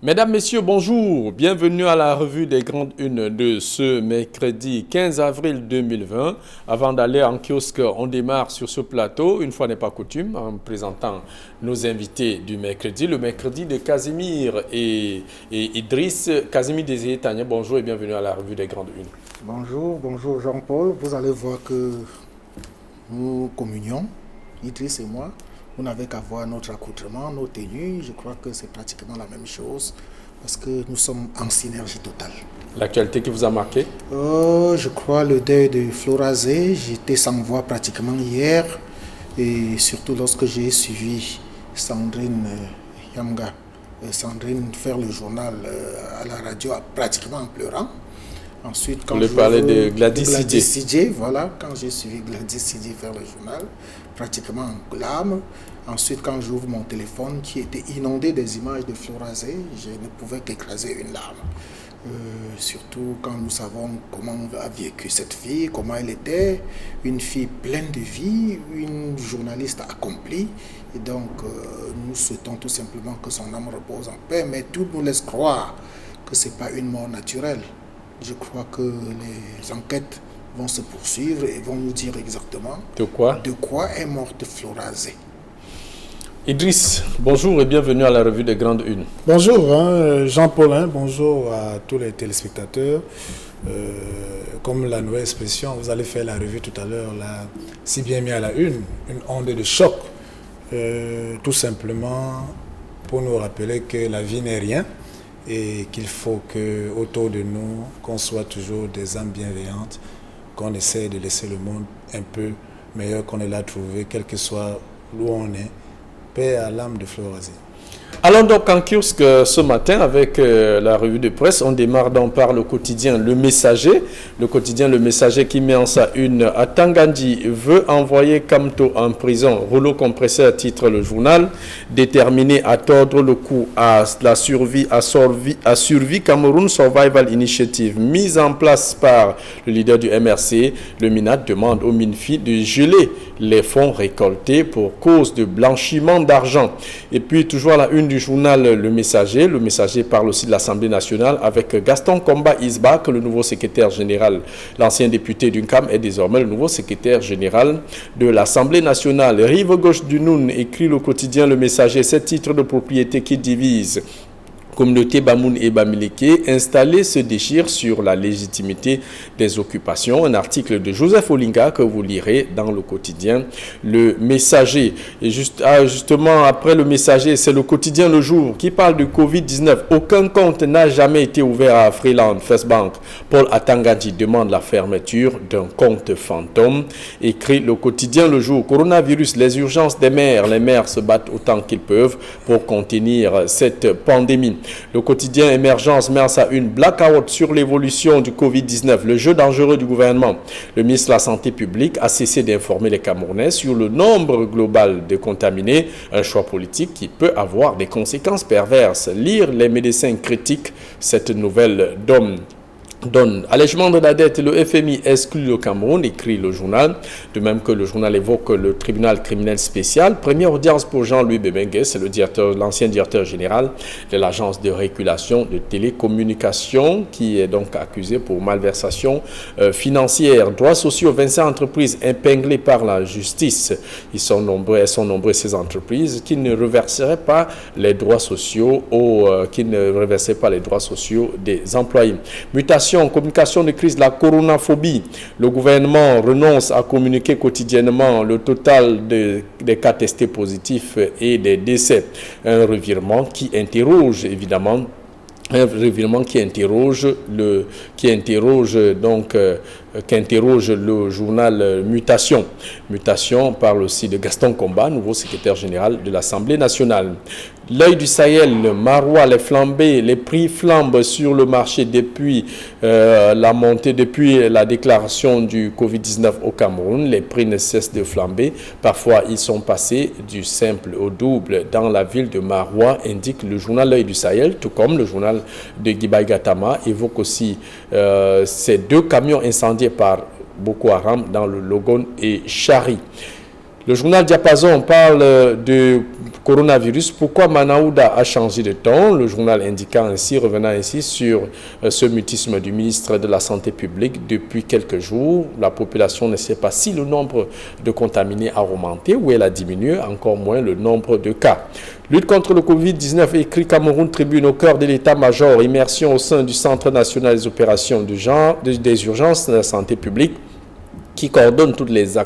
Mesdames, Messieurs, bonjour. Bienvenue à la revue des grandes unes de ce mercredi 15 avril 2020. Avant d'aller en kiosque, on démarre sur ce plateau, une fois n'est pas coutume, en présentant nos invités du mercredi. Le mercredi de Casimir et Idriss. Casimir Désiré Tania, bonjour et bienvenue à la revue des grandes unes. Bonjour Jean-Paul. Vous allez voir que nous communions, Idriss et moi. Vous n'avez qu'à voir notre accoutrement, nos tenues. Je crois que c'est pratiquement la même chose parce que nous sommes en synergie totale. L'actualité qui vous a marqué? Je crois le deuil de Florazé. J'étais sans voix pratiquement hier et surtout lorsque j'ai suivi Sandrine Yamga, Sandrine faire le journal à la radio pratiquement en pleurant. Ensuite, quand je parlais de Gladys Sidje, voilà, quand j'ai suivi Gladys Sidje faire le journal, pratiquement en larmes. Ensuite, quand j'ouvre mon téléphone qui était inondé des images de Florazé, je ne pouvais qu'écraser une larme. Surtout quand nous savons comment a vécu cette fille, comment elle était, une fille pleine de vie, une journaliste accomplie. Et donc, nous souhaitons tout simplement que son âme repose en paix, mais tout nous laisse croire que ce n'est pas une mort naturelle. Je crois que les enquêtes vont se poursuivre et vont nous dire exactement de quoi est morte Florazé. Idriss, bonjour et bienvenue à la revue des grandes unes. Bonjour Jean-Paul, bonjour à tous les téléspectateurs. Comme la nouvelle expression, vous allez faire la revue tout à l'heure, si bien mis à la une onde de choc, tout simplement pour nous rappeler que la vie n'est rien. Et qu'il faut qu'autour de nous, qu'on soit toujours des âmes bienveillantes, qu'on essaie de laisser le monde un peu meilleur qu'on l'a trouvé, quel que soit où on est. Paix à l'âme de Florazé. Allons donc en kiosque ce matin avec la revue de presse. On démarre donc par le quotidien Le Messager. Le quotidien Le Messager qui met en sa une à Tangandji veut envoyer Kamto en prison. Rouleau compresseur titre le journal. Déterminé à tordre le cou à la survie Cameroun Survival Initiative mise en place par le leader du MRC. Le MINAT demande au MINFI de geler les fonds récoltés pour cause de blanchiment d'argent. Et puis toujours à la une du journal Le Messager. Le Messager parle aussi de l'Assemblée nationale avec Gaston Komba Isbak, le nouveau secrétaire général. L'ancien député d'UNCAM est désormais le nouveau secrétaire général de l'Assemblée nationale. Rive gauche du Noun, écrit le quotidien Le Messager, 7 titres de propriété qui divisent. Communauté Bamoun et Bamileke installée se déchire sur la légitimité des occupations. Un article de Joseph Olinga que vous lirez dans le quotidien Le Messager. Et justement, après Le Messager, c'est le quotidien Le Jour qui parle de Covid-19. Aucun compte n'a jamais été ouvert à Freeland First Bank. Paul Atangandji demande la fermeture d'un compte fantôme. Écrit le quotidien Le Jour. Coronavirus, les urgences des maires. Les maires se battent autant qu'ils peuvent pour contenir cette pandémie. Le quotidien Émergence met en sa une blackout sur l'évolution du Covid-19, le jeu dangereux du gouvernement. Le ministre de la Santé publique a cessé d'informer les Camerounais sur le nombre global de contaminés, un choix politique qui peut avoir des conséquences perverses. Lire les médecins critiquent cette nouvelle donne. Allègement de la dette, le FMI exclut le Cameroun, écrit le journal. De même que le journal évoque le tribunal criminel spécial. Première audience pour Jean-Louis Bebengue, c'est l'ancien directeur général de l'agence de régulation de télécommunications qui est donc accusé pour malversation financière. Droits sociaux, 25 entreprises épinglées par la justice. Elles sont nombreuses ces entreprises qui ne reverseraient pas les droits sociaux des employés. Mutation, communication de crise, la coronaphobie. Le gouvernement renonce à communiquer quotidiennement le total des cas testés positifs et des décès. Un revirement qui interroge évidemment qui interroge le journal Mutation. Mutation parle aussi de Gaston Komba, nouveau secrétaire général de l'Assemblée nationale. L'œil du Sahel, Marois, les prix flambent sur le marché depuis depuis la déclaration du Covid-19 au Cameroun. Les prix ne cessent de flamber. Parfois, ils sont passés du simple au double dans la ville de Marois, indique le journal L'œil du Sahel, tout comme le journal de Guibaï Gatama évoque aussi ces 2 camions incendiés par Boko Haram dans le Logon et Chari. Le journal Diapason parle de coronavirus. Pourquoi Manaouda a changé de ton? Le journal indiquant ainsi, revenant ainsi sur ce mutisme du ministre de la Santé publique depuis quelques jours. La population ne sait pas si le nombre de contaminés a augmenté ou elle a diminué, encore moins le nombre de cas. Lutte contre le Covid-19, écrit Cameroun Tribune au cœur de l'état-major, immersion au sein du Centre national des opérations des urgences de la santé publique, qui coordonne toutes les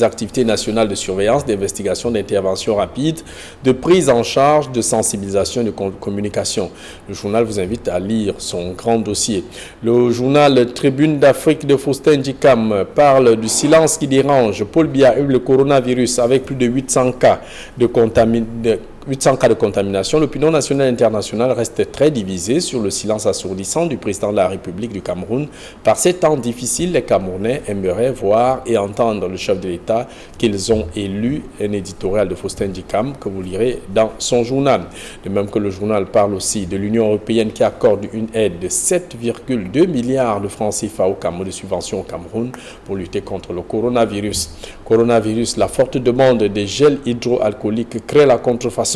activités nationales de surveillance, d'investigation, d'intervention rapide, de prise en charge, de sensibilisation et de communication. Le journal vous invite à lire son grand dossier. Le journal Tribune d'Afrique de Faustin Djikam parle du silence qui dérange. Paul Biya a eu le coronavirus avec plus de 800 cas de contamination. L'opinion nationale et internationale reste très divisée sur le silence assourdissant du président de la République du Cameroun. Par ces temps difficiles, les Camerounais aimeraient voir et entendre le chef de l'État qu'ils ont élu. Un éditorial de Faustin Djikam que vous lirez dans son journal. De même que le journal parle aussi de l'Union européenne qui accorde une aide de 7,2 milliards de francs CFA au Cameroun, de subventions au Cameroun pour lutter contre le coronavirus. Coronavirus, la forte demande des gels hydroalcooliques crée la contrefaçon.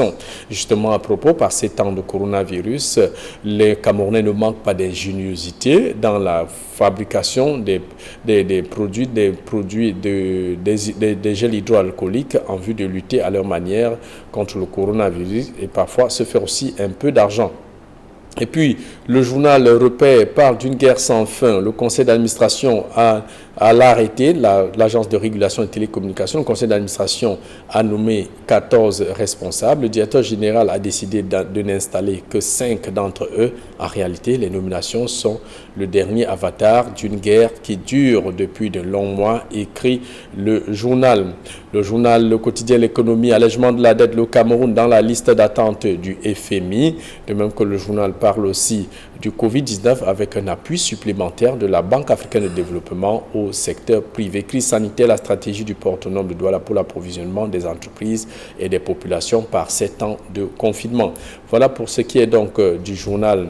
Justement, à propos, par ces temps de coronavirus, les Camerounais ne manquent pas d'ingéniosité dans la fabrication des gels hydroalcooliques en vue de lutter à leur manière contre le coronavirus et parfois se faire aussi un peu d'argent. Et puis, le journal Repère parle d'une guerre sans fin. Le conseil d'administration a l'arrêté, l'agence de régulation des télécommunications. Le conseil d'administration a nommé 14 responsables. Le directeur général a décidé de n'installer que 5 d'entre eux. En réalité, les nominations sont le dernier avatar d'une guerre qui dure depuis de longs mois, écrit le journal. Le journal Le Quotidien L'économie, allègement de la dette, le Cameroun dans la liste d'attente du FMI. De même que le journal parle aussi du Covid-19 avec un appui supplémentaire de la Banque africaine de développement au secteur privé. Crise sanitaire, la stratégie du port autonome de Douala pour l'approvisionnement des entreprises et des populations par 7 ans de confinement. Voilà pour ce qui est donc du journal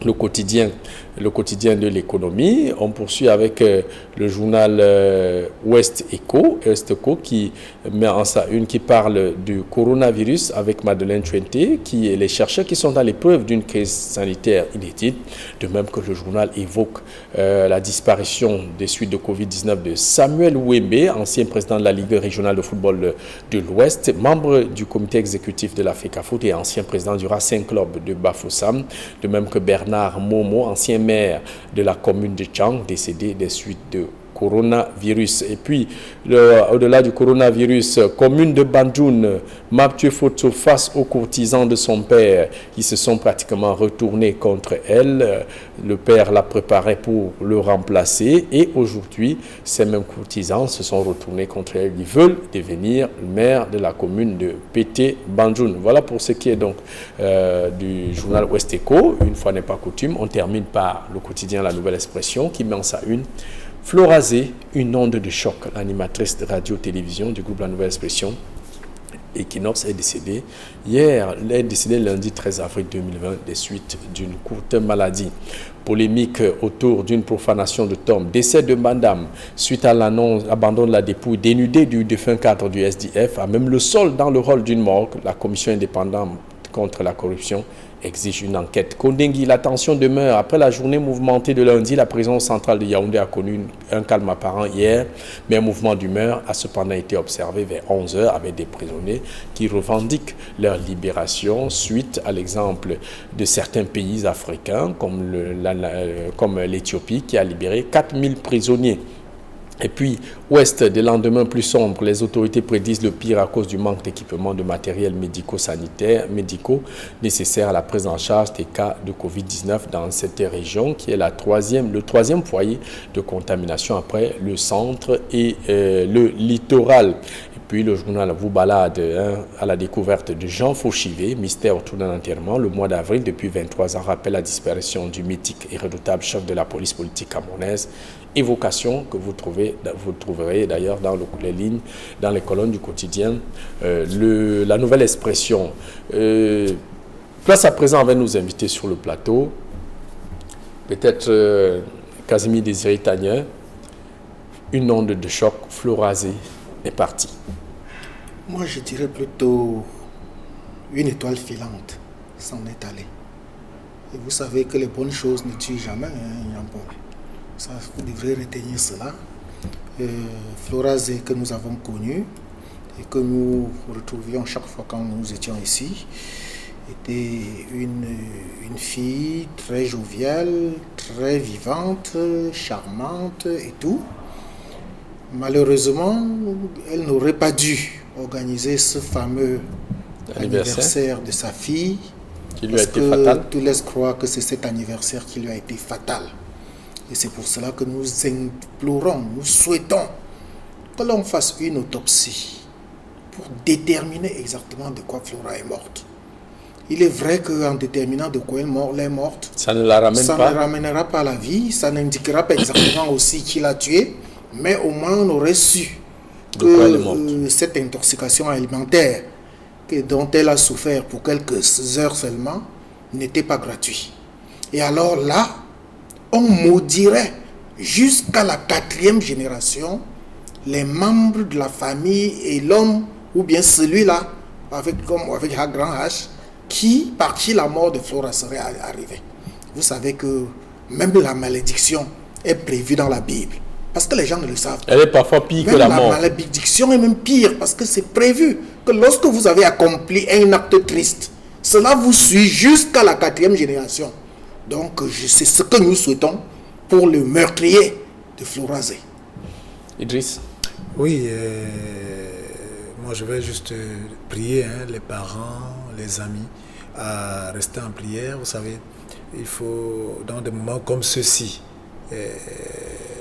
Le Quotidien de l'économie. On poursuit avec le journal Ouest Echo qui met en sa une, qui parle du coronavirus avec Madeleine Chuente, qui est les chercheurs qui sont à l'épreuve d'une crise sanitaire inédite. De même que le journal évoque la disparition des suites de Covid-19 de Samuel Ouembe, ancien président de la Ligue régionale de football de l'Ouest, membre du comité exécutif de la FECAFOOT et ancien président du Racing Club de Bafoussam. De même que Bernard Momo, ancien maire de la commune de Tchang, décédé des suites de coronavirus. Et puis, au-delà du coronavirus, commune de Bandjoun, Maptue Photo face aux courtisans de son père qui se sont pratiquement retournés contre elle. Le père l'a préparé pour le remplacer et aujourd'hui, ces mêmes courtisans se sont retournés contre elle. Ils veulent devenir maire de la commune de Pété Bandjoun. Voilà pour ce qui est donc du journal Ouest Echo. Une fois n'est pas coutume, on termine par le quotidien La Nouvelle Expression qui met en sa une Florazé, une onde de choc. L'animatrice de radio-télévision du groupe La Nouvelle Expression, Equinox, est décédée lundi 13 avril 2020 des suites d'une courte maladie. Polémique autour d'une profanation de tombe. Décès de madame suite à l'annonce abandon de la dépouille dénudée du défunt cadre du SDF, à même le sol dans le hall d'une morgue. La commission indépendante contre la corruption exige une enquête. Kondengui, la tension demeure. Après la journée mouvementée de lundi, la prison centrale de Yaoundé a connu un calme apparent hier, mais un mouvement d'humeur a cependant été observé vers 11h avec des prisonniers qui revendiquent leur libération suite à l'exemple de certains pays africains comme l'Éthiopie qui a libéré 4000 prisonniers. Et puis, ouest, des lendemains plus sombres, les autorités prédisent le pire à cause du manque d'équipements de matériel médicaux nécessaires à la prise en charge des cas de Covid-19 dans cette région qui est le troisième foyer de contamination après le centre et le littoral. Et puis, le journal vous balade à la découverte de Jean Fauchivé, mystère autour d'un enterrement. Le mois d'avril, depuis 23 ans, rappelle la disparition du mythique et redoutable chef de la police politique camerounaise. Évocation que vous trouverez d'ailleurs dans les lignes, dans les colonnes du quotidien. La Nouvelle Expression. Place à présent avec nos invités sur le plateau. Peut-être Casimir Désiré Tagnin. Une onde de choc, Florazé est partie. Moi, je dirais plutôt une étoile filante s'en est allée. Et vous savez que les bonnes choses ne tuent jamais, hein, Jean-Paul. Ça, vous devrez retenir cela. Florazé que nous avons connu et que nous retrouvions chaque fois quand nous étions ici était une fille très joviale, très vivante, charmante et tout. Malheureusement, elle n'aurait pas dû organiser ce fameux anniversaire de sa fille qui lui a été parce fatal. que tout laisse croire que c'est cet anniversaire qui lui a été fatal. Et c'est pour cela que nous implorons, nous souhaitons que l'on fasse une autopsie pour déterminer exactement de quoi Flora est morte. Il est vrai qu'en déterminant de quoi elle est morte, ça ne la ramène pas. Ça ne ramènera pas à la vie, ça n'indiquera pas exactement aussi qui l'a tuée, mais au moins on aurait su que cette intoxication alimentaire dont elle a souffert pour quelques heures seulement n'était pas gratuite. Et alors là, on maudirait jusqu'à la 4e génération les membres de la famille et l'homme, ou bien celui-là, avec un grand H, par qui la mort de Flora serait arrivée. Vous savez que même la malédiction est prévue dans la Bible. Parce que les gens ne le savent pas. Elle est parfois pire que la mort. La malédiction est même pire parce que c'est prévu que lorsque vous avez accompli un acte triste, cela vous suit jusqu'à la 4e génération. Donc, c'est ce que nous souhaitons pour le meurtrier de Florazé. Idriss? Oui, moi je vais juste prier les parents, les amis, à rester en prière. Vous savez, il faut, dans des moments comme ceux-ci,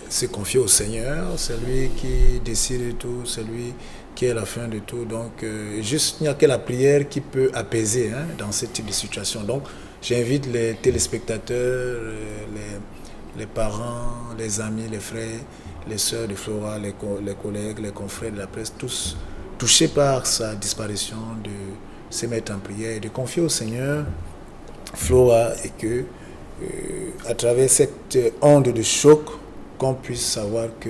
se confier au Seigneur. C'est lui qui décide de tout, c'est lui qui est la fin de tout. Donc, juste, il n'y a que la prière qui peut apaiser dans ce type de situation. Donc, j'invite les téléspectateurs, les parents, les amis, les frères, les sœurs de Flora, les collègues, les confrères de la presse, tous touchés par sa disparition, de se mettre en prière et de confier au Seigneur Flora, et que à travers cette onde de choc, qu'on puisse savoir que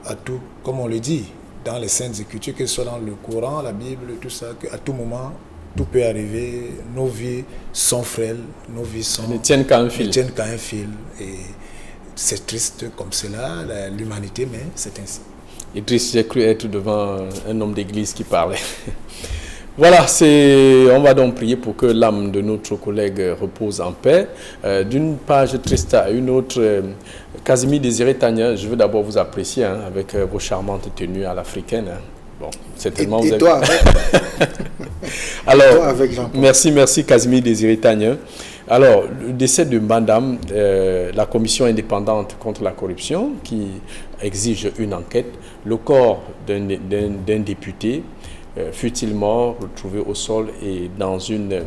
à tout, comme on le dit dans les Saintes Écritures, que ce soit dans le Coran, la Bible, tout ça, qu'à tout moment tout peut arriver. Nos vies sont frêles, nos vies ne tiennent qu'à un fil. Et c'est triste comme cela, l'humanité, mais c'est ainsi. Idriss, j'ai cru être devant un homme d'église qui parlait. Voilà, on va donc prier pour que l'âme de notre collègue repose en paix. D'une page triste à une autre, Casimir Désiré Tania, je veux d'abord vous apprécier avec vos charmantes tenues à l'africaine. Bon, certainement et toi avec Alors, toi avec Jean-Paul. Merci Casimir Désiré Tania. Alors, le décès de Madame, la commission indépendante contre la corruption qui exige une enquête, le corps d'un député, fut-il mort, retrouvé au sol et dans une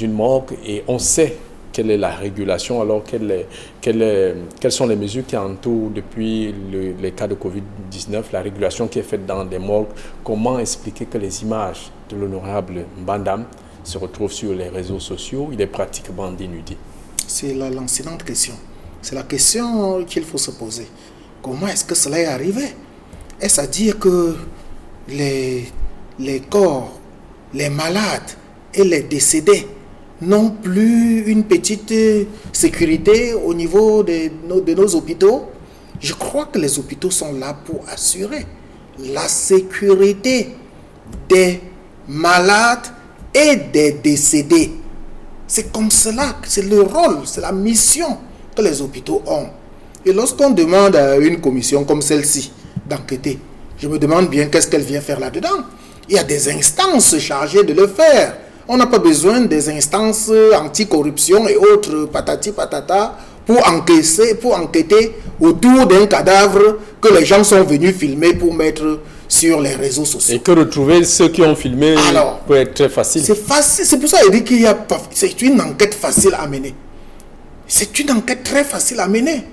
morgue, et on sait quelle est la régulation, alors quelles sont les mesures qui entourent depuis les cas de Covid-19, la régulation qui est faite dans des morgues. Comment expliquer que les images de l'honorable Mbandam se retrouvent sur les réseaux sociaux? Il est pratiquement dénudé. C'est la lancinante question. C'est la question qu'il faut se poser. Comment est-ce que cela est arrivé? Est-ce à dire que les corps, les malades et les décédés n'ont plus une petite sécurité au niveau de nos hôpitaux? Je crois que les hôpitaux sont là pour assurer la sécurité des malades et des décédés. C'est comme cela, c'est le rôle, c'est la mission que les hôpitaux ont. Et lorsqu'on demande à une commission comme celle-ci d'enquêter, je me demande bien qu'est-ce qu'elle vient faire là-dedans. Il y a des instances chargées de le faire. On n'a pas besoin des instances anticorruption et autres patati patata pour enquêter autour d'un cadavre que les gens sont venus filmer pour mettre sur les réseaux sociaux. Et que retrouver ceux qui ont filmé peut être très facile. C'est facile, c'est pour ça qu'il dit c'est une enquête facile à mener. C'est une enquête très facile à mener.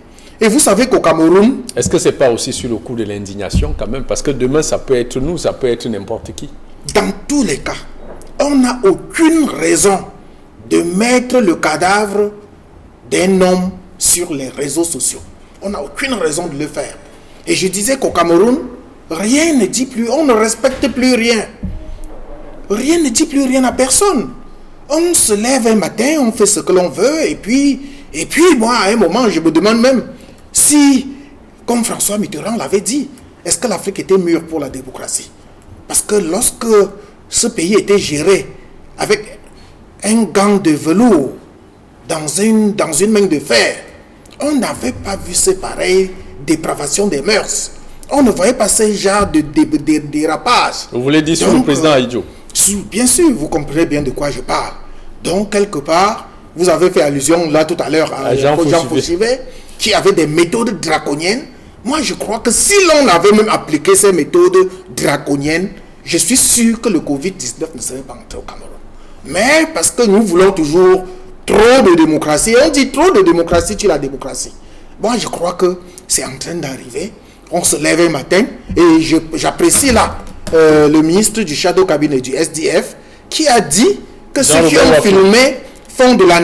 Et vous savez qu'au Cameroun... Est-ce que ce n'est pas aussi sur le coup de l'indignation quand même? Parce que demain, ça peut être nous, ça peut être n'importe qui. Dans tous les cas, on n'a aucune raison de mettre le cadavre d'un homme sur les réseaux sociaux. On n'a aucune raison de le faire. Et je disais qu'au Cameroun, rien ne dit plus, on ne respecte plus rien. Rien ne dit plus rien à personne. On se lève un matin, on fait ce que l'on veut, et puis moi, à un moment, je me demande même si, comme François Mitterrand l'avait dit, est-ce que l'Afrique était mûre pour la démocratie? Parce que lorsque ce pays était géré avec un gant de velours dans une main de fer, on n'avait pas vu ce pareil dépravation des mœurs. On ne voyait pas ce genre de dérapage. Vous voulez dire sur le président Ahidjo? Bien sûr, vous comprenez bien de quoi je parle. Donc, quelque part, vous avez fait allusion là tout à l'heure à Jean Fauchivet, qui avait des méthodes draconiennes. Moi, je crois que si l'on avait même appliqué ces méthodes draconiennes, je suis sûr que le Covid-19 ne serait pas entré au Cameroun. Mais parce que nous voulons toujours trop de démocratie, on dit trop de démocratie, tu la démocratie. Moi, je crois que c'est en train d'arriver. On se lève un matin et j'apprécie là le ministre du Shadow Cabinet du SDF qui a dit que ceux qui ont filmé font de la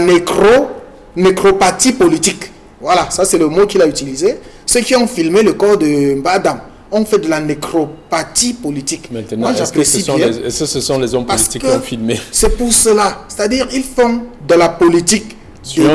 nécropathie politique. Voilà, ça c'est le mot qu'il a utilisé. Ceux qui ont filmé le corps de Mbadam ont fait de la nécropathie politique. Maintenant, est-ce que ce sont les hommes politiques qui ont filmé? C'est pour cela. C'est-à-dire ils font de la politique sur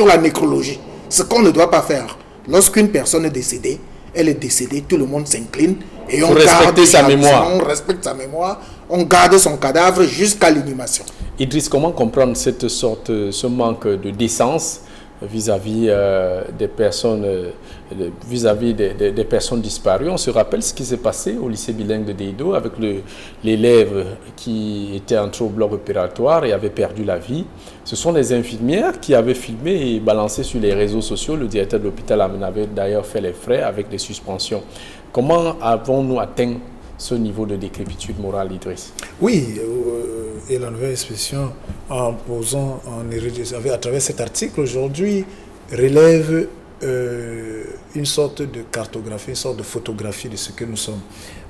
la nécrologie. Ce qu'on ne doit pas faire. Lorsqu'une personne est décédée, elle est décédée, tout le monde s'incline et on garde sa mémoire. On respecte sa mémoire, on garde son cadavre jusqu'à l'inhumation. Idriss, comment comprendre ce manque de décence vis-à-vis des personnes, des personnes disparues? On se rappelle ce qui s'est passé au lycée bilingue de Deido avec l'élève qui était entré au bloc opératoire et avait perdu la vie. Ce sont les infirmières qui avaient filmé et balancé sur les réseaux sociaux. Le directeur de l'hôpital avait d'ailleurs fait les frais avec des suspensions. Comment avons-nous atteint ce niveau de décrépitude morale, Idriss? Oui, et la nouvelle expression, en posant, à travers cet article aujourd'hui, relève une sorte de cartographie, une sorte de photographie de ce que nous sommes.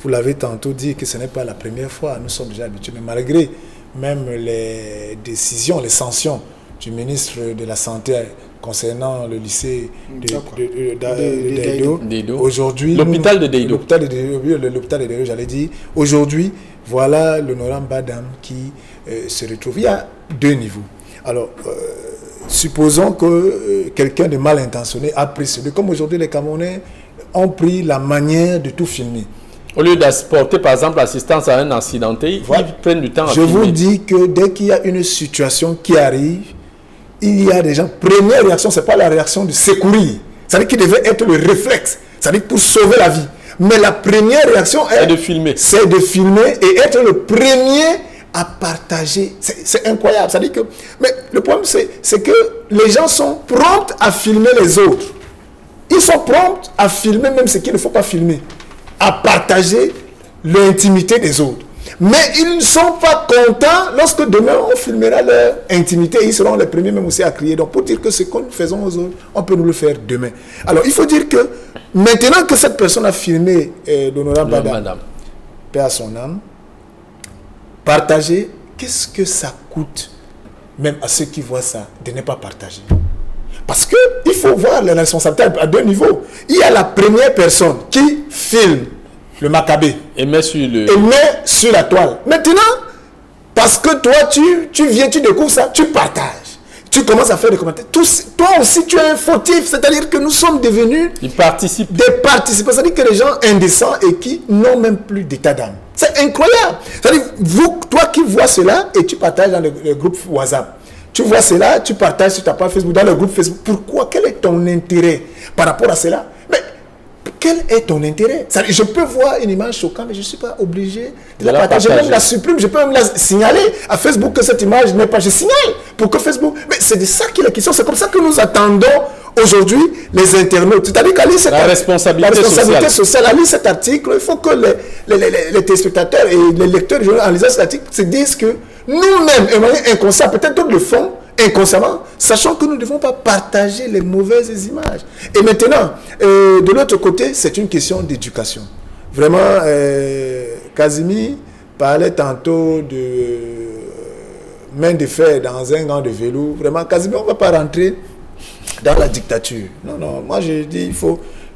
Vous l'avez tantôt dit que ce n'est pas la première fois, nous sommes déjà habitués, mais malgré même les décisions, les sanctions du ministre de la Santé concernant le lycée de Deido. Aujourd'hui, l'hôpital de Deido. L'hôpital de Deido, j'allais dire. Aujourd'hui, voilà l'honorable Mbadam qui se retrouve. Il y a deux niveaux. Alors, supposons que quelqu'un de mal intentionné a pris celui. Comme aujourd'hui, les Camerounais ont pris la manière de tout filmer. Au lieu d'apporter, par exemple, l'assistance à un accidenté, ils prennent du temps à filmer. Je vous dis que dès qu'il y a une situation qui arrive, il y a des gens, première réaction, ce n'est pas la réaction de secourir. C'est-à-dire qu'il devait être le réflexe. C'est-à-dire pour sauver la vie. Mais la première réaction c'est de filmer. C'est de filmer et être le premier à partager. C'est incroyable. C'est-à-dire que, mais le problème, c'est que les gens sont prompts à filmer les autres. Ils sont prompts à filmer même ce qu'il ne faut pas filmer. À partager l'intimité des autres. Mais ils ne sont pas contents lorsque demain on filmera leur intimité. Ils seront les premiers même aussi à crier. Donc pour dire que ce que nous faisons aux autres, on peut nous le faire demain. Alors il faut dire que maintenant que cette personne a filmé l'honorable Mbadam, paix à son âme, partager, qu'est-ce que ça coûte même à ceux qui voient ça de ne pas partager? Parce qu'il faut voir les responsabilités à deux niveaux. Il y a la première personne qui filme le Maccabée et met sur la toile. Maintenant, parce que toi, tu viens, tu découvres ça, tu partages. Tu commences à faire des commentaires. Toi aussi, tu es un fautif. C'est-à-dire que nous sommes devenus des participants. C'est-à-dire que les gens indécents et qui n'ont même plus d'état d'âme. C'est incroyable. C'est-à-dire, toi qui vois cela et tu partages dans le groupe WhatsApp. Tu vois cela, tu partages sur ta page Facebook, dans le groupe Facebook. Pourquoi? Quel est ton intérêt par rapport à cela? Mais quel est ton intérêt? Je peux voir une image choquante, mais je ne suis pas obligé de la partager. Je même la supprime, je peux même la signaler à Facebook que cette image n'est pas. Je signale pour que Facebook... Mais c'est de ça qu'il est question. C'est comme ça que nous attendons aujourd'hui les internautes. C'est-à-dire qu'à lire la responsabilité sociale. À lire cet article, il faut que les téléspectateurs et les lecteurs en lisant cet article se disent que nous-mêmes, de manière inconsciente, peut-être d'autres le font inconsciemment, sachant que nous ne devons pas partager les mauvaises images. Et maintenant, de l'autre côté, c'est une question d'éducation. Vraiment, Casimir parlait tantôt de main de fer dans un gant de vélo. Vraiment, Casimir, on ne va pas rentrer dans la dictature. Non, moi je dis,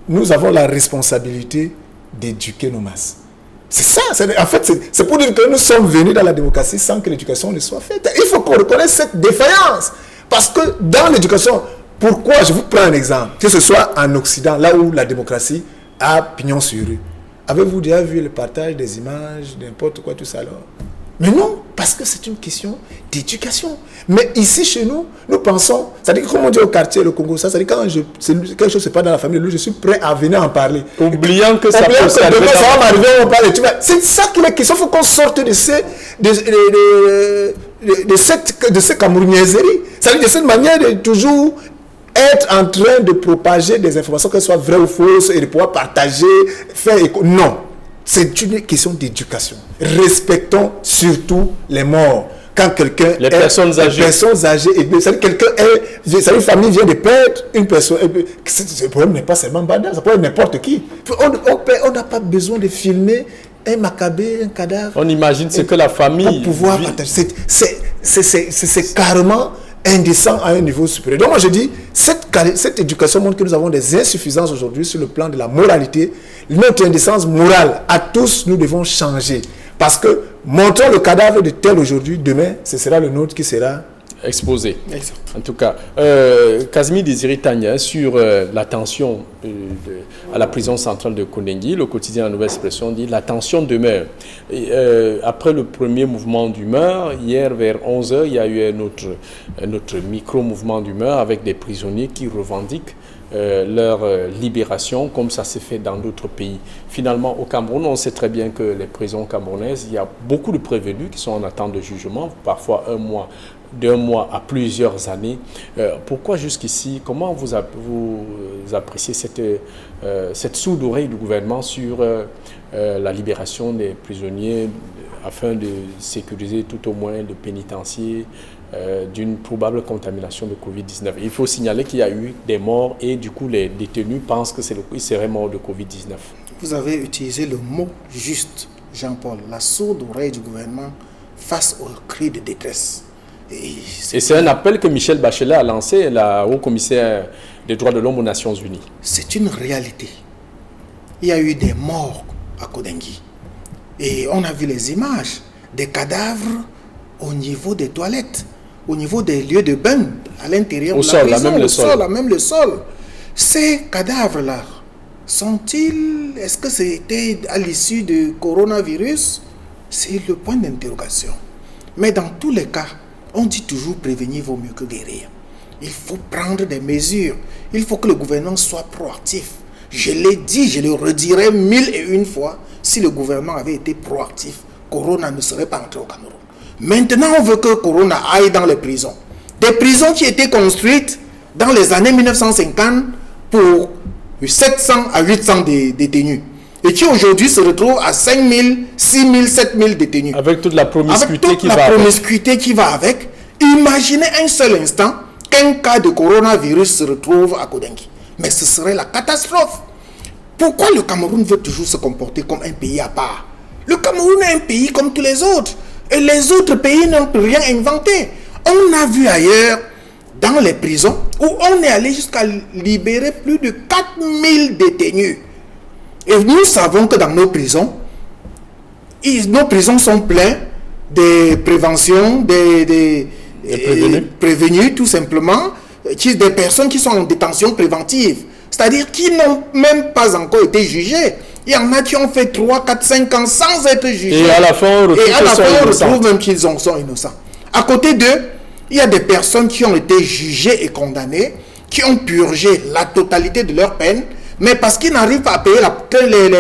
nous avons la responsabilité d'éduquer nos masses. C'est ça. En fait, c'est pour dire que nous sommes venus dans la démocratie sans que l'éducation ne soit faite. Il faut qu'on reconnaisse cette défaillance. Parce que dans l'éducation, pourquoi, je vous prends un exemple, que ce soit en Occident, là où la démocratie a pignon sur rue. Avez-vous déjà vu le partage des images, n'importe quoi, tout ça alors? Mais non, parce que c'est une question d'éducation. Mais ici, chez nous, nous pensons, c'est-à-dire que comme on dit au quartier, le Congo, ça, c'est-à-dire quand quelque chose ne se passe dans la famille, je suis prêt à venir en parler. Oubliant que ça peut ça va m'arriver, on parle. C'est ça qu'il est question. Il faut qu'on sorte de ces camerounaiseries. C'est-à-dire de cette manière de toujours être en train de propager des informations, qu'elles soient vraies ou fausses, et de pouvoir partager, faire écho. Non. C'est une question d'éducation. Respectons surtout les morts. Quand quelqu'un les personnes âgées, une famille vient de perdre une personne. Le problème n'est pas seulement Bada, ça peut être n'importe qui. On n'a pas besoin de filmer un macabé, un cadavre. On imagine ce que la famille pour pouvoir partager. C'est carrément indécent à un niveau supérieur. Donc moi je dis, cette éducation montre que nous avons des insuffisances aujourd'hui sur le plan de la moralité. Notre indécence morale, à tous, nous devons changer. Parce que montrons le cadavre de tel aujourd'hui, demain, ce sera le nôtre qui sera exposé. Exact. En tout cas, Casimir Désiré Tania, sur la tension à la prison centrale de Kondengi, le quotidien La Nouvelle Expression dit la tension demeure. Après le premier mouvement d'humeur, hier vers 11h, il y a eu un autre micro-mouvement d'humeur avec des prisonniers qui revendiquent leur libération, comme ça s'est fait dans d'autres pays. Finalement, au Cameroun, on sait très bien que les prisons camerounaises, il y a beaucoup de prévenus qui sont en attente de jugement, parfois d'un mois à plusieurs années. Pourquoi jusqu'ici? Comment vous appréciez cette sourde oreille du gouvernement sur la libération des prisonniers afin de sécuriser tout au moins le pénitencier d'une probable contamination de Covid-19? Il faut signaler qu'il y a eu des morts et du coup les détenus pensent qu'ils seraient morts de Covid-19. Vous avez utilisé le mot juste, Jean-Paul, la sourde oreille du gouvernement face aux cris de détresse. Et c'est un appel que Michelle Bachelet a lancé, la haut-commissaire des droits de l'homme aux Nations Unies. C'est une réalité. Il y a eu des morts à Kondengi. Et on a vu les images des cadavres au niveau des toilettes, au niveau des lieux de bain, à l'intérieur de la prison, même le sol. Ces cadavres-là, est-ce que c'était à l'issue du coronavirus? C'est le point d'interrogation. Mais dans tous les cas, on dit toujours prévenir vaut mieux que guérir. Il faut prendre des mesures. Il faut que le gouvernement soit proactif. Je l'ai dit, je le redirai 1001 fois. Si le gouvernement avait été proactif, Corona ne serait pas entré au Cameroun. Maintenant, on veut que Corona aille dans les prisons. Des prisons qui étaient construites dans les années 1950 pour 700 à 800 détenus. Et qui aujourd'hui se retrouvent à 5 000, 6 000, 7 000 détenus. Avec toute la promiscuité qui va avec. Imaginez un seul instant qu'un cas de coronavirus se retrouve à Kondengi. Mais ce serait la catastrophe. Pourquoi le Cameroun veut toujours se comporter comme un pays à part? Le Cameroun est un pays comme tous les autres. Et les autres pays n'ont rien inventé. On a vu ailleurs, dans les prisons, où on est allé jusqu'à libérer plus de 4000 détenus. Et nous savons que dans nos prisons sont pleines de prévention, des prévenus tout simplement, des personnes qui sont en détention préventive, c'est-à-dire qui n'ont même pas encore été jugées. Il y en a qui ont fait 3, 4, 5 ans sans être jugés. Et à la fin, on retrouve même qu'ils sont innocents. À côté d'eux, il y a des personnes qui ont été jugées et condamnées, qui ont purgé la totalité de leur peine, mais parce qu'ils n'arrivent pas à payer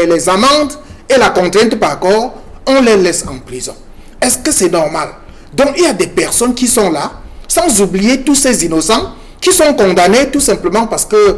les amendes et la contrainte par corps, on les laisse en prison. Est-ce que c'est normal? Donc il y a des personnes qui sont là, sans oublier tous ces innocents, qui sont condamnés tout simplement parce que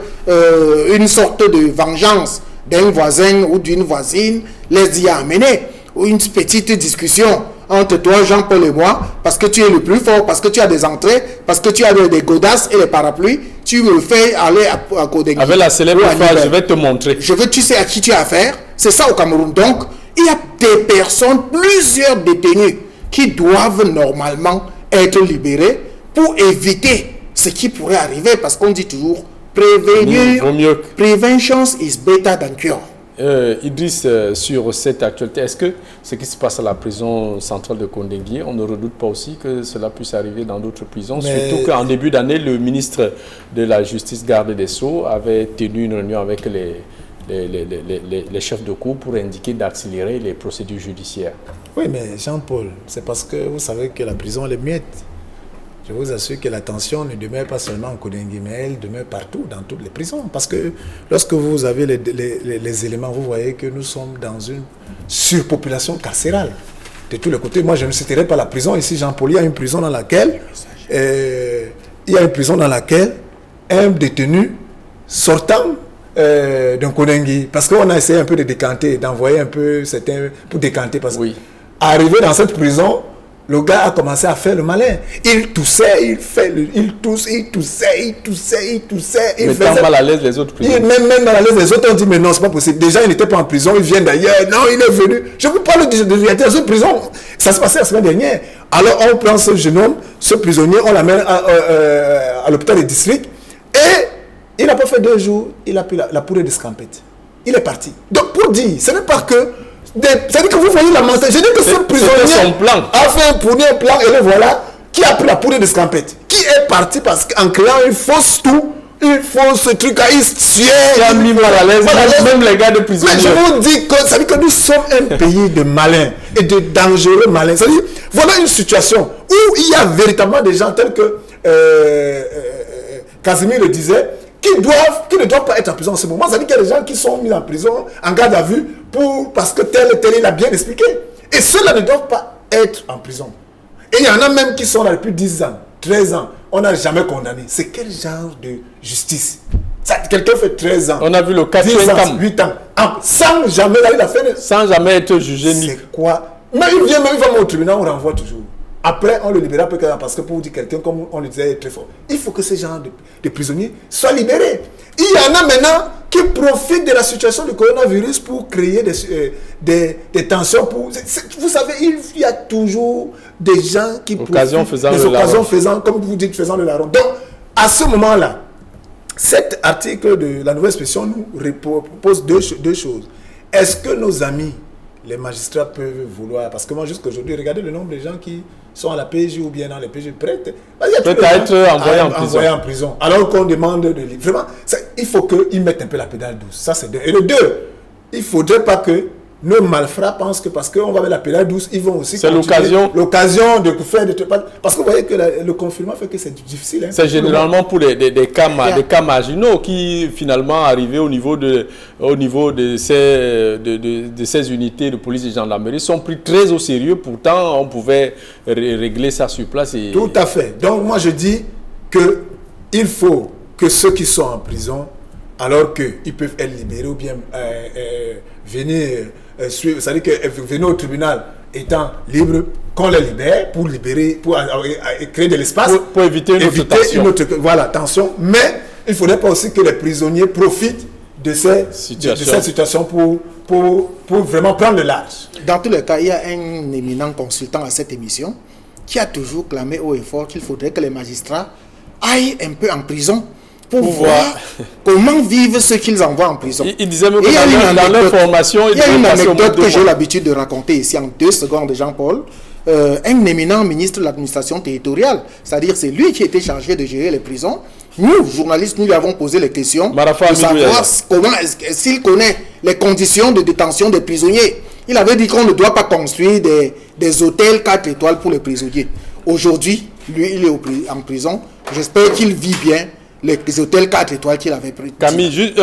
une sorte de vengeance d'un voisin ou d'une voisine les y a amenés, ou une petite discussion entre toi, Jean-Paul et moi, parce que tu es le plus fort, parce que tu as des entrées, parce que tu as des godasses et des parapluies, tu me fais aller à Kondengi. Avec la célèbre phrase, je vais te montrer. Tu sais à qui tu as affaire. C'est ça au Cameroun. Donc, il y a des personnes, plusieurs détenus, qui doivent normalement être libérés pour éviter ce qui pourrait arriver, parce qu'on dit toujours, prevention is better than cure. Idriss, sur cette actualité, est-ce que ce qui se passe à la prison centrale de Kondengui, on ne redoute pas aussi que cela puisse arriver dans d'autres prisons? Surtout qu'en début d'année, le ministre de la Justice, garde des Sceaux, avait tenu une réunion avec les chefs de cour pour indiquer d'accélérer les procédures judiciaires. Oui, mais Jean-Paul, c'est parce que vous savez que la prison, elle est muette. Je vous assure que la tension ne demeure pas seulement en Kondengui, mais elle demeure partout, dans toutes les prisons. Parce que lorsque vous avez les éléments, vous voyez que nous sommes dans une surpopulation carcérale de tous les côtés. Moi, je ne citerai pas la prison. Ici, Jean-Paul, il y a une prison dans laquelle un détenu sortant d'un Kondengui, parce qu'on a essayé un peu de décanter, d'envoyer un peu certains pour décanter. Parce que arrivé dans cette prison, le gars a commencé à faire le malin. Il toussait, il toussait. Il mettant mal à l'aise les autres prisonniers. Même mal à l'aise les autres, on dit mais non, c'est pas possible. Déjà, il n'était pas en prison, il vient d'ailleurs. Non, il est venu. Je vous parle de réalité dans une prison. Ça se passait la semaine dernière. Alors, on prend ce jeune homme, ce prisonnier, on l'amène à l'hôpital du district. Et il n'a pas fait 2 jours, il a pris la poudre de scampette. Il est parti. Donc, pour dire, ce n'est pas que c'est-à-dire que vous voyez la mentalité. Je dis que ce prisonnier a fait un premier plan et le voilà qui a pris la poudre de scampette. Qui est parti parce qu'en créant une fausse tout, une fausse truc à il a mis mal à l'aise, même les gars de prison. Mais je vous dis que ça veut dire que nous sommes un pays de malins et de dangereux malins. C'est-à-dire, voilà une situation où il y a véritablement des gens tels que Casimir le disait, qui ne doivent pas être en prison en ce moment. Ça veut dire qu'il y a des gens qui sont mis en prison, en garde à vue, parce que tel et tel, il a bien expliqué. Et ceux-là ne doivent pas être en prison. Et il y en a même qui sont là depuis 10 ans, 13 ans. On n'a jamais condamné. C'est quel genre de justice? Quelqu'un fait 13 ans. On a vu le cas de 8 ans. Sans jamais, là, il a fait... Sans jamais être jugé. C'est quoi? Mais il vient même au tribunal, on renvoie toujours. Après, on le libère parce que pour vous dire quelqu'un, comme on le disait très fort, il faut que ces gens de prisonniers soient libérés. Il y en a maintenant qui profitent de la situation du coronavirus pour créer des tensions. Vous savez, il y a toujours des gens qui occasion faisant, comme vous dites, faisant le larron. Donc, à ce moment-là, cet article de la nouvelle expression nous propose deux choses. Est-ce que nos amis, les magistrats, peuvent vouloir, parce que moi jusqu'aujourd'hui, regardez le nombre de gens qui sont à la PJ ou bien dans les PJ prêtes, peut-être envoyés en prison. Alors qu'on demande de livrer. Vraiment, il faut qu'ils mettent un peu la pédale douce. Ça, c'est deux. Et le 2, il ne faudrait pas que nos malfrats pensent que parce qu'on va mettre la pédale douce, ils vont aussi... C'est l'occasion de faire... Parce que vous voyez que le confinement fait que c'est difficile. Hein, c'est généralement pour des cas marginaux qui finalement arrivés au niveau de ces unités de police et de gendarmerie sont pris très au sérieux. Pourtant, on pouvait régler ça sur place. Tout à fait. Donc moi je dis qu'il faut que ceux qui sont en prison, alors qu'ils peuvent être libérés ou bien venir... c'est-à-dire que venir au tribunal étant libre, qu'on les libère pour libérer, pour créer de l'espace, pour éviter une autre tension. Mais il ne faudrait pas aussi que les prisonniers profitent de cette situation pour vraiment prendre le large. Dans tous les cas, il y a un éminent consultant à cette émission qui a toujours clamé haut et fort qu'il faudrait que les magistrats aillent un peu en prison pour voir comment vivent ceux qu'ils envoient en prison. Il disait même que dans leur formation... Il y a une anecdote que j'ai l'habitude de raconter ici en 2 secondes, Jean-Paul. Un éminent ministre de l'administration territoriale, c'est-à-dire c'est lui qui était chargé de gérer les prisons. Nous, journalistes, nous lui avons posé les questions pour savoir s'il connaît les conditions de détention des prisonniers. Il avait dit qu'on ne doit pas construire des hôtels 4 étoiles pour les prisonniers. Aujourd'hui, lui, il est en prison. J'espère qu'il vit bien les hôtels 4 étoiles qu'il avait pris. Camille,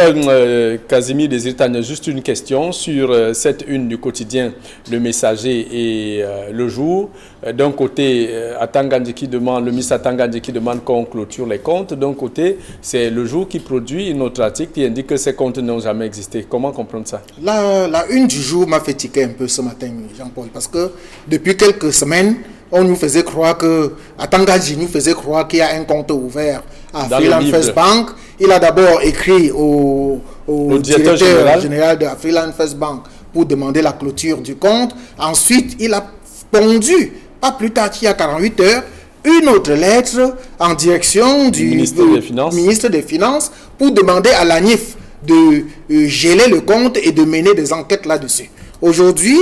Casimir Désiré Tania, juste une question sur cette une du quotidien Le Messager et Le Jour. D'un côté, le ministre Atangandi qui demande qu'on clôture les comptes. D'un côté, c'est Le Jour qui produit une autre article qui indique que ces comptes n'ont jamais existé. Comment comprendre ça? La une du jour m'a fait tiquer un peu ce matin, Jean-Paul, parce que depuis quelques semaines, on nous faisait croire que Atangandi nous faisait croire qu'il y a un compte ouvert à Freeland First Bank. Il a d'abord écrit au directeur général de Freeland First Bank pour demander la clôture du compte. Ensuite, il a pondu, pas plus tard qu'il y a 48 heures, une autre lettre en direction du ministre des Finances pour demander à l'ANIF de geler le compte et de mener des enquêtes là-dessus. Aujourd'hui,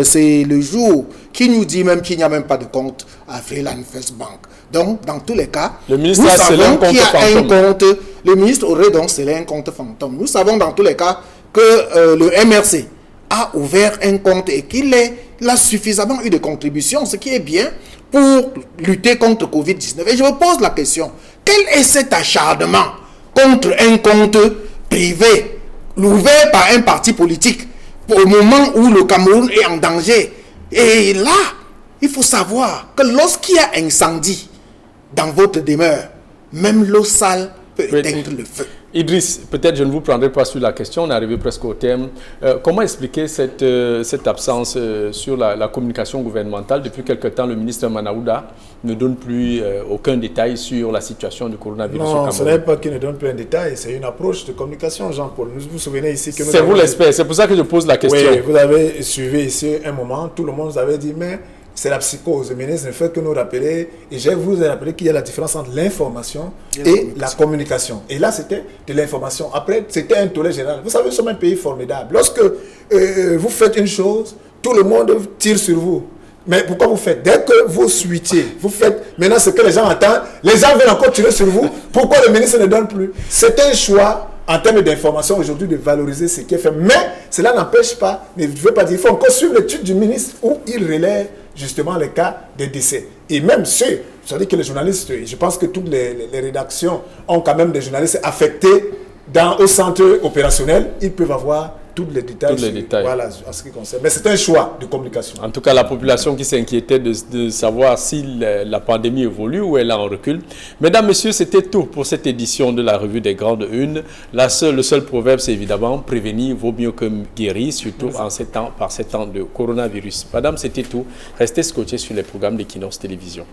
c'est le jour qui nous dit même qu'il n'y a même pas de compte à Freeland First Bank. Donc, dans tous les cas, le ministre nous a savons qu'il y a un compte. Le ministre aurait donc scellé un compte fantôme. Nous savons dans tous les cas que le MRC a ouvert un compte et qu'il a suffisamment eu de contributions, ce qui est bien pour lutter contre Covid-19. Et je me pose la question, quel est cet acharnement contre un compte privé, ouvert par un parti politique, au moment où le Cameroun est en danger? Et là, il faut savoir que lorsqu'il y a incendie dans votre demeure, même l'eau sale peut éteindre le feu. Idriss, peut-être je ne vous prendrai pas sur la question, on est arrivé presque au terme. Comment expliquer cette absence sur la communication gouvernementale? Depuis quelque temps, le ministre Manaouda ne donne plus aucun détail sur la situation du coronavirus au Cameroun. Non, ce n'est pas qu'il ne donne plus un détail, c'est une approche de communication, Jean-Paul. Vous vous souvenez ici que... C'est vous l'expert, c'est pour ça que je pose la question. Oui, vous avez suivi ici un moment, tout le monde vous avait dit, mais... c'est la psychose. Le ministre ne fait que nous rappeler, et je vous ai rappelé qu'il y a la différence entre l'information et la communication. Et là, c'était de l'information. Après, c'était un tollé général. Vous savez, nous sommes un pays formidable. Lorsque vous faites une chose, tout le monde tire sur vous. Mais pourquoi vous faites? Dès que vous switchez, vous faites maintenant ce que les gens attendent, les gens viennent encore tirer sur vous. Pourquoi le ministre ne donne plus? C'est un choix en termes d'information aujourd'hui de valoriser ce qui est fait. Mais cela n'empêche pas, ne veut pas dire, il faut encore suivre l'étude du ministre où il relève justement les cas des décès. Et même ceux, c'est-à-dire que les journalistes, je pense que toutes les rédactions ont quand même des journalistes affectés au centre opérationnel, ils peuvent avoir tous les détails. Voilà, en ce qui concerne. Mais c'est un choix de communication. En tout cas, la population qui s'inquiétait de savoir si la pandémie évolue ou elle est en recul. Mesdames, Messieurs, c'était tout pour cette édition de la Revue des Grandes Unes. Le seul proverbe, c'est évidemment prévenir vaut mieux que guérir, surtout par ces temps de coronavirus. Madame, c'était tout. Restez scotchés sur les programmes d'Equinox Télévision.